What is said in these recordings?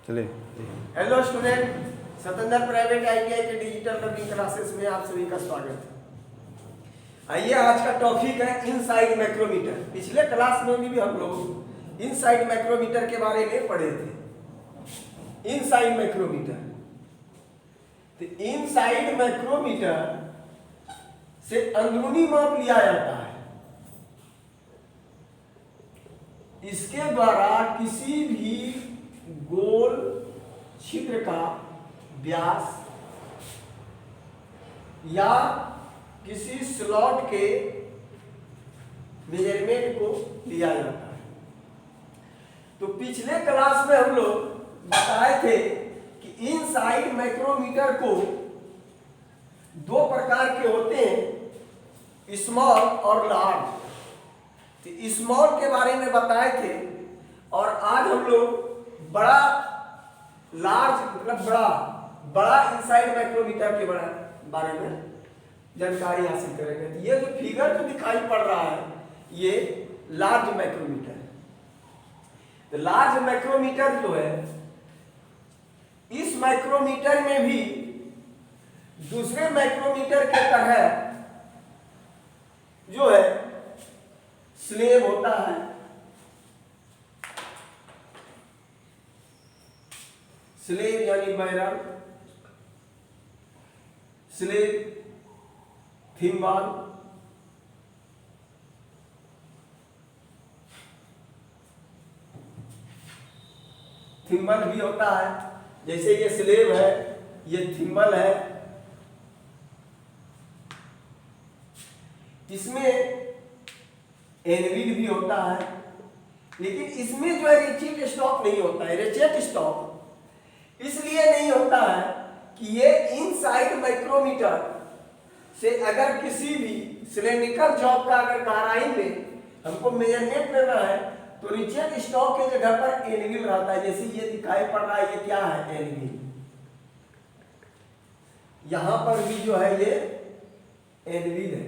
चले। Hello student, Satendra private ITI के digital learning classes में आप सभी का स्वागत है। आइए, आज का टॉपिक है इनसाइड मैक्रोमीटर। पिछले क्लास में भी हम लोग इनसाइड मैक्रोमीटर के बारे में पढ़े थे। इनसाइड मैक्रोमीटर, तो इनसाइड मैक्रोमीटर से अंदरूनी माप लिया जाता है। इसके द्वारा किसी भी गोल छिद्र का व्यास या किसी स्लॉट के मेजरमेंट को लिया जाता है। तो पिछले क्लास में हम लोग बताए थे कि इनसाइड माइक्रोमीटर को दो प्रकार के होते हैं, स्मॉल और लार्ज। तो स्मॉल के बारे में बताए थे और आज हम लोग बड़ा, लार्ज मतलब बड़ा इनसाइड माइक्रोमीटर के बारे में जानकारी हासिल करेंगे। तो ये जो फिगर जो दिखाई पड़ रहा है ये लार्ज माइक्रोमीटर है। तो लार्ज माइक्रोमीटर जो है, इस माइक्रोमीटर में भी दूसरे माइक्रोमीटर के तरह जो है स्लेब होता है। स्लेब यानी बैरल, स्लेब, थिम्बल, थिम्बल भी होता है। जैसे ये स्लेब है, ये थिम्बल है। इसमें एनविल भी होता है, लेकिन इसमें जो है रेचेट स्टॉक नहीं होता है। रेचेट स्टॉक इसलिए नहीं होता है कि ये इनसाइड माइक्रोमीटर से अगर किसी भी सिलेंड्रिकल जॉब का अगर गहराई में हमको मेजरमेंट लेना है तो रेचेट स्टॉक के जगह पर एनविल रहता है। जैसे ये दिखाई पड़ रहा है, ये क्या है? एनविल। यहां पर भी जो है ये एनविल है।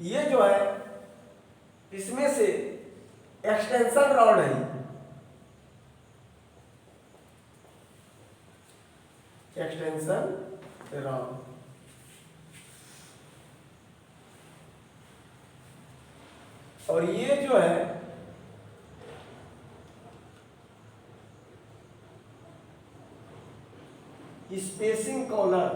ये जो है इसमें से एक्सटेंशन रॉड है। एक्सटेंशन रॉड, और ये जो है स्पेसिंग कॉलर।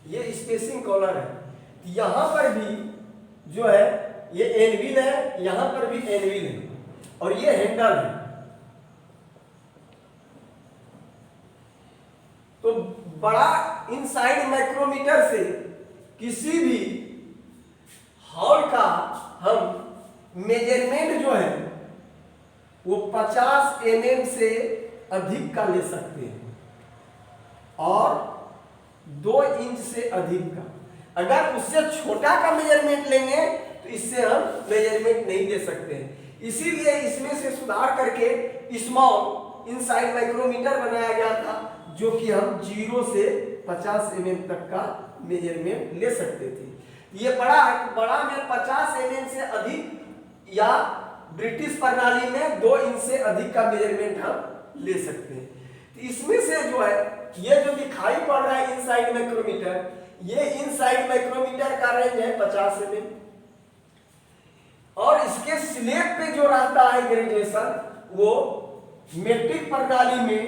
ये स्पेसिंग कॉलर है। यहां पर भी जो है ये एनविल है, यहां पर भी एनविल है, और ये हैंडल है। तो बड़ा इनसाइड माइक्रोमीटर से किसी भी हॉल का हम मेजरमेंट जो है वो 50 mm से अधिक का ले सकते हैं और 2 इंच से अधिक का। अगर उससे छोटा का मेजरमेंट लेंगे तो इससे हम मेजरमेंट नहीं दे सकते हैं। इसीलिए इसमें से सुधार करके स्मॉल इनसाइड माइक्रोमीटर बनाया गया था, जो कि हम 0 से 50 mm तक का मेजरमेंट ले सकते थे। ये बड़ा है, बड़ा में 50 mm से अधिक या ब्रिटिश प्रणाली में 2 इंच से अधिक का मेजरमेंट हम ले सकते हैं। तो इसमें से जो है ये जो दिखाई पड़ रहा है इनसाइड माइक्रोमीटर, ये इनसाइड माइक्रोमीटर का रेंज है 50 mm, और इसके स्लेब पे जो रहता है ग्रेजुएशन वो मेट्रिक प्रणाली में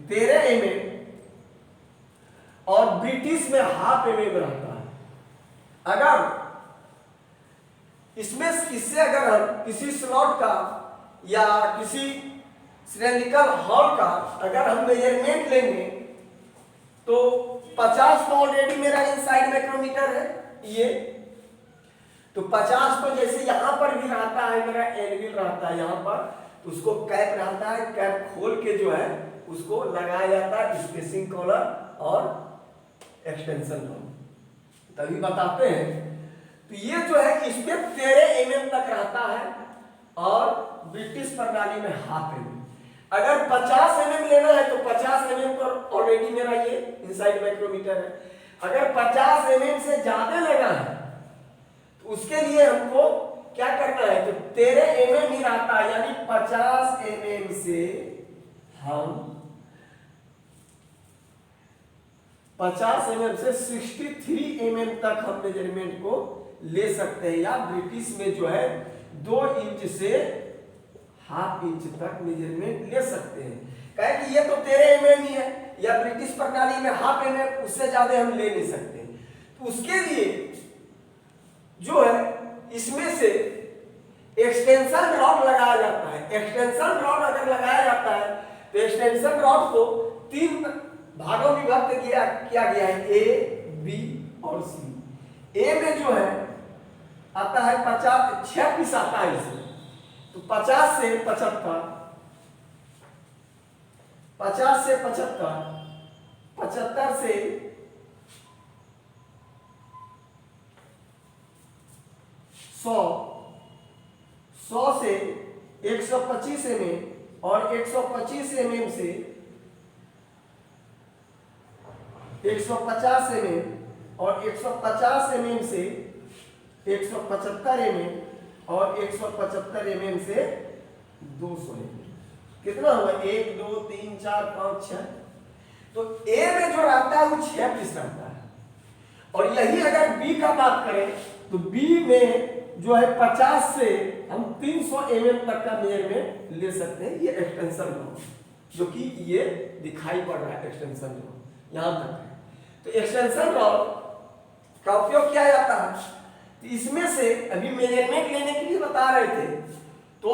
13 mm और ब्रिटिश में ½ mm रहता है। अगर इसमें इससे अगर हम किसी स्लॉट का या किसी सिलेंड्रिकल हॉल का अगर हम मेजरमेंट लेंगे तो 50 तो ऑलरेडी मेरा इनसाइड माइक्रोमीटर है ये। तो 50 तो जैसे यहां पर भी रहता है, मेरा एनविल रहता है यहां पर, तो उसको कैप रहता है। कैप खोल के जो है उसको लगाया जाता है स्पेसिंग कॉलर और एक्सटेंशन रॉड, तभी बताते हैं। तो ये जो है इसमें 13 mm तक रहता है और ब्रिटिश प्रणाली में ½ mm। अगर 50 mm लेना है तो 50 mm पर ऑलरेडी मेरा ये इनसाइड माइक्रोमीटर है। अगर 50 mm से ज्यादा क्या करना है, तो 13 mm ही रहता है, यानी 50 mm से हम 50 mm से 63 mm तक हम मेजरमेंट को ले सकते हैं, या ब्रिटिश में जो है 2 इंच से ½ इंच तक मेजरमेंट ले सकते हैं। कहे कि ये तो 13 mm ही है, या ब्रिटिश प्रणाली में ½ mm, उससे ज्यादा हम ले नहीं सकते। तो उसके लिए जो है इसमें से एक्सटेंशन रॉड लगाया जाता है। एक्सटेंशन रॉड अगर लगाया जाता है तो एक्सटेंशन रॉड को 3 भागों में विभक्त किया गया है, ए, बी और सी। ए में जो है आता है 50, 6 पीस आता है इसमें, तो 50 से 75, 50 से 75, 75 से 100, 100 से 125 mm और 125 mm से 150 mm और 150 mm से 175 mm और 175 mm से 200 mm। कितना हुआ, 1 2 3 4 5 6। तो ए में जो रहता है वो 6 पीस रहता है, और यही अगर बी का बात करें तो बी में जो है 50 से हम 300 mm तक का मेजरमेंट ले सकते हैं। ये एक्सटेंशन रॉड, जो कि ये दिखाई पड़ रहा है एक्सटेंशन रॉड यहां तक है। तो एक्सटेंशन रॉड का उपयोग किया जाता है। तो इसमें से अभी मेजरमेंट लेने के लिए बता रहे थे, तो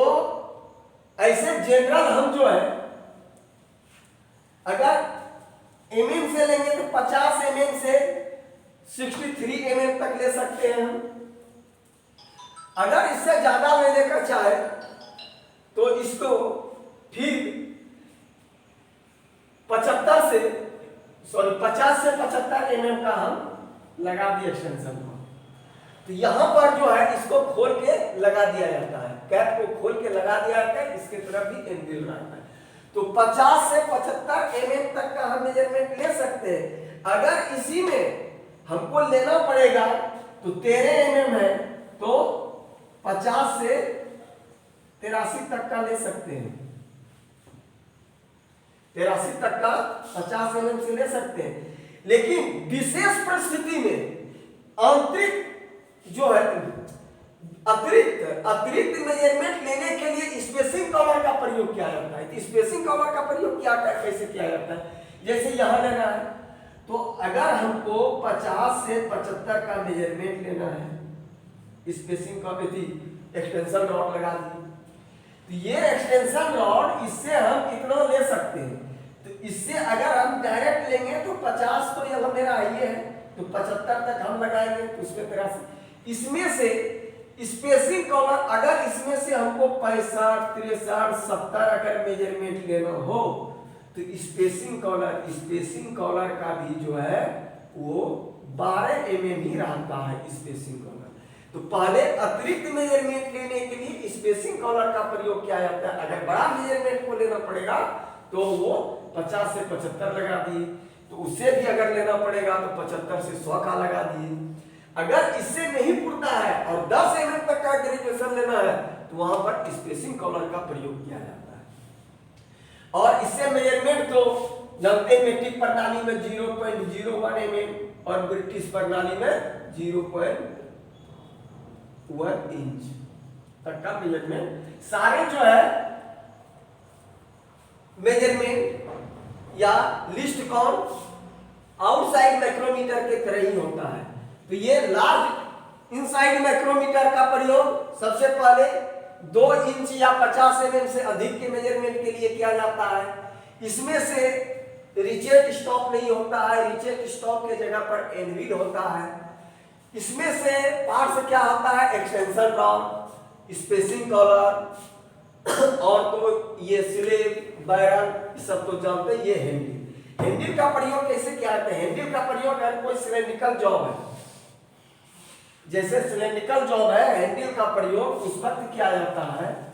ऐसे जनरल हम जो है अगर mm से लेंगे तो 50 mm से 63 mm तक ले सकते हैं हम। अगर इससे ज्यादा लेने का चाहे तो इसको फिर 50 से 75 mm का हम लगा दिए एक्सटेंशन को। तो यहां पर जो है इसको खोल के लगा दिया जाता है, कैप को खोल के लगा दिया जाता है, इसके तरफ भी एंविल रहता है। तो 50 से 75 mm तक का हम मेजरमेंट ले सकते हैं। अगर इसी में हमको लेना पड़ेगा तो 13 mm है, तो 50 से 83 तक का ले सकते हैं, 83 तक का 50 mm से ले सकते हैं। लेकिन विशेष परिस्थिति में आंतरिक जो है अतिरिक्त मेजरमेंट लेने के लिए स्पेसिंग कवर का प्रयोग किया जाता है। तो स्पेसिंग कवर का प्रयोग कैसे किया जाता है, जैसे यहां लेना है, तो अगर हमको 50 से 75 का मेजरमेंट लेना है, स्पेसिंग का एक्सटेंशन रॉड लगा दी, तो ये एक्सटेंशन रॉड इससे हम कितना ले सकते हैं। तो इससे अगर हम डायरेक्ट लेंगे तो 50 तो यह मेरा ये है, तो 75 तक हम लगाएंगे, तो उसमें 83। इसमें से स्पेसिंग कवर अगर इसमें से हमको 65, 63, 70 अगर मेजरमेंट लेना हो तो स्पेसिंग कॉलर का भी जो है वो 12 mm ही रहता है स्पेसिंग कॉलर। तो पहले अतिरिक्त मेजरमेंट लेने के लिए स्पेसिंग कॉलर का प्रयोग किया जाता है। अगर बड़ा मेजरमेंट को लेना पड़ेगा तो वो 50 से 75 लगा दिए, तो उससे भी अगर लेना पड़ेगा तो 75 से 100 का लगा दिए। अगर इससे नहीं पुरता है और 10 mm तक का ग्रेजुएशन लेना है तो वहां पर स्पेसिंग कॉलर का प्रयोग किया जाता है। और इससे मेजरमेंट तो जानते हैं, मैट्रिक प्रणाली में 0.01 mm और ब्रिटिश प्रणाली में 0.1 इंच तक का मेजरमेंट। सारे जो है मेजरमेंट या लिस्ट काउंट आउटसाइड माइक्रोमीटर के तरह ही होता है। तो ये लार्ज इनसाइड माइक्रोमीटर का प्रयोग सबसे पहले 2 इंच या 50 mm से अधिक के मेजरमेंट के लिए किया जाता है। इसमें से रिचेट स्टॉप नहीं होता है, रिचेट स्टॉप के जगह पर एनविल होता है। इसमें से पार्ट्स क्या होता है, एक्सटेंशन रॉड, स्पेसिंग कॉलर और तो ये स्लेब, बैरल सब तो जानते हैं। ये हैंडल, हैंडल का प्रयोग कैसे किया जाता है। हैंडल का प्रयोग अगर कोई सिलेंड्रिकल जॉब है, जैसे सिलेंड्रिकल जॉब है, हैंडल का प्रयोग उस वक्त किया जाता है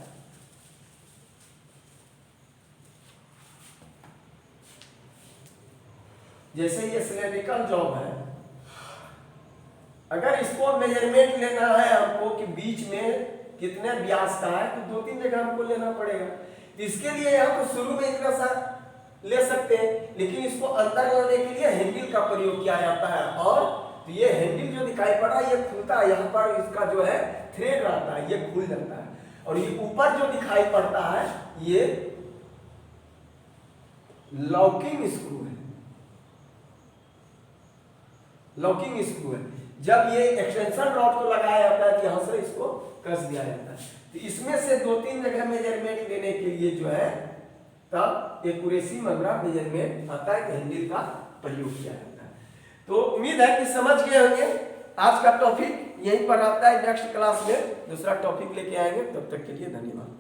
जैसे ये सिलेंड्रिकल जॉब है, अगर इसको मेजरमेंट लेना है हमको कि बीच में कितने व्यास का है, तो 2-3 जगह हमको लेना पड़ेगा। इसके लिए यहाँ तो शुरू में इतना सा ले सकते हैं, लेकिन इसको अंदर लाने के लिए हैंडल का प्रयोग किया जाता है। और तो ये हैंडल जो दिखाई पड़ रहा है ये खुलता है, यहाँ पर इसका जो है थ्रेड रहता है, ये खुल जाता है। और ये ऊपर जो दिखाई पड़ता है ये लॉकिंग स्क्रू है, लॉकिंग स्क्रू है। जब ये एक्सटेंशन रॉड को लगाया जाता है तो यहाँ से इसको कस दिया जाता है। तो इसमें से 2-3 जगह मेजरमेंट लेने के लिए जो है तब एक्यूरेसी मामला मेजरमेंट आता है, हैंडल का प्रयोग किया जाता है। तो उम्मीद है कि समझ गए होंगे। आज का टॉपिक यहीं पर आता है, नेक्स्ट क्लास में दूसरा टॉपिक लेके आएंगे। तब तक के लिए धन्यवाद।